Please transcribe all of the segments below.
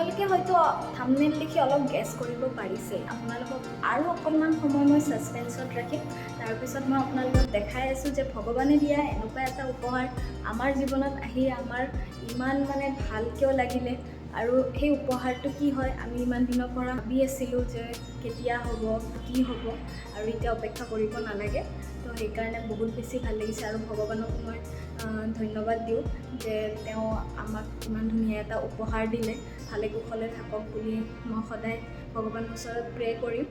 আপোনালোকে হয়তো থাম্বনেইল দেখি অলপ গেছ কৰিব পাৰিছে। আপোনালোকক আৰু অকণমান সময় মই ছাছপেন্সত ৰাখিম। তাৰপিছত মই আপোনালোকক দেখাই আছোঁ যে ভগৱানে দিয়া এনেকুৱা এটা উপহাৰ আমাৰ জীৱনত আহি আমাৰ ইমান মানে ভাল কিয় লাগিলে, আৰু সেই উপহাৰটো কি হয় আমি ইমান দিনৰ পৰা ভাবি আছিলোঁ যে কেতিয়া হ'ব, কি হ'ব, আৰু এতিয়া অপেক্ষা কৰিব নালাগে। তো সেইকাৰণে বহুত বেছি ভাল লাগিছে, আৰু ভগৱানক মই ধন্যবাদ দিওঁ যে তেওঁ আমাক ইমান ধুনীয়া এটা উপহাৰ দিলে। ভালে কুশলে থাকক বুলি মই সদায় ভগৱানৰ ওচৰত প্ৰে কৰিম।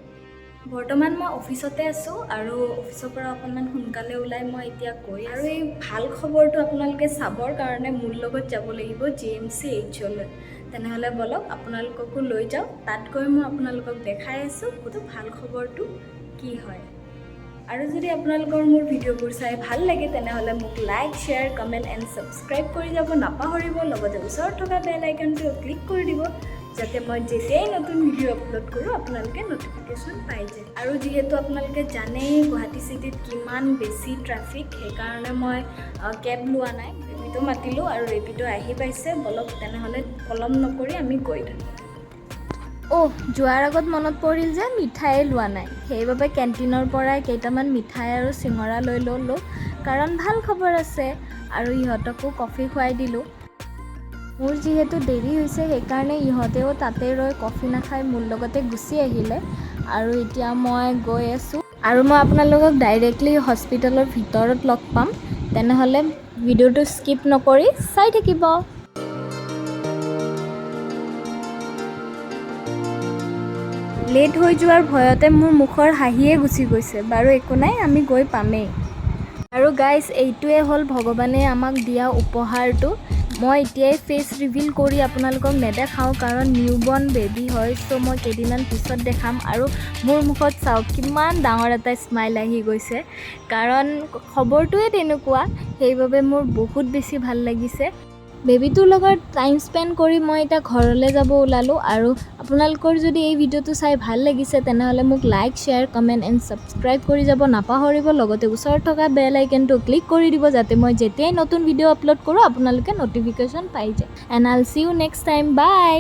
বৰ্তমান মই অফিচতে আছোঁ, আৰু অফিচৰ পৰা অকণমান সোনকালে ওলাই মই এতিয়া গৈ, আৰু এই ভাল খবৰটো আপোনালোকে চাবৰ কাৰণে মোৰ লগত যাব লাগিব GMCHলৈ। তেনেহ'লে বলক আপোনালোককো লৈ যাওঁ, তাত গৈ মই আপোনালোকক দেখাই আছোঁ গোটেই ভাল খবৰটো কি হয়। আৰু যদি আপোনালোকৰ মোৰ ভিডিঅ'বোৰ চাই ভাল লাগে তেনেহ'লে মোক like, share, comment and subscribe কৰি যাব নাপাহৰিব। লগতে ওচৰত থকা বেল আইকনটো ক্লিক কৰি দিব যাতে মই যেতিয়াই নতুন ভিডিঅ' আপলোড কৰোঁ আপোনালোকে ন'টিফিকেশ্যন পাই যায়। আৰু যিহেতু আপোনালোকে জানেই গুৱাহাটী চিটিত কিমান বেছি ট্ৰাফিক, সেইকাৰণে মই কেব লোৱা নাই, ৰেপিড' মাতিলোঁ, আৰু ৰেপিড' আহি পাইছে। বলক তেনেহ'লে পলম নকৰি আমি গৈ থাকোঁ। যোৱাৰ আগত মনত পৰিল যে মিঠাই লোৱা নাই, সেইবাবে কেণ্টিনৰ পৰাই কেইটামান মিঠাই আৰু চিঙৰা লৈ ল'লোঁ, কাৰণ ভাল খবৰ আছে। আৰু ইহঁতকো কফি খুৱাই দিলোঁ। মোৰ যিহেতু দেৰি হৈছে সেইকাৰণে ইহঁতেও তাতে ৰৈ কফি নাখাই মোৰ লগতে গুচি আহিলে। আৰু এতিয়া মই গৈ আছোঁ, আৰু মই আপোনালোকক ডাইৰেক্টলি হস্পিটেলৰ ভিতৰত লগ পাম। তেনেহ'লে ভিডিঅ'টো স্কিপ নকৰি চাই থাকিব। লেট হৈ যোৱাৰ ভয়তে মোৰ মুখৰ হাঁহিয়ে গুচি গৈছে। বাৰু একো নাই, আমি গৈ পামেই। আৰু গাইজ, এইটোৱে হ'ল ভগৱানে আমাক দিয়া উপহাৰটো। মই এতিয়াই ফেচ ৰিভিল কৰি আপোনালোকক নেদেখাওঁ, কাৰণ নিউবৰ্ণ বেবী হয়। চ' মই কেইদিনমান পিছত দেখাম। আৰু মোৰ মুখত চাওক কিমান ডাঙৰ এটা স্মাইল আহি গৈছে, কাৰণ খবৰটোৱে তেনেকুৱা। সেইবাবে মোৰ বহুত বেছি ভাল লাগিছে। বেবীটোৰ লগত টাইম স্পেণ্ড কৰি মই এতিয়া ঘৰলৈ যাব ওলালোঁ। আৰু আপোনালোকৰ যদি এই ভিডিঅ'টো চাই ভাল লাগিছে তেনেহ'লে মোক like, share, comment and subscribe কৰি যাব নাপাহৰিব। লগতে ওচৰত থকা বেল আইকনটো ক্লিক কৰি দিব যাতে মই যেতিয়াই নতুন ভিডিঅ' আপলোড কৰোঁ আপোনালোকে ন'টিফিকেশ্যন পাই যায়। এণ্ড আইল চি ইউ নেক্সট টাইম। বাই।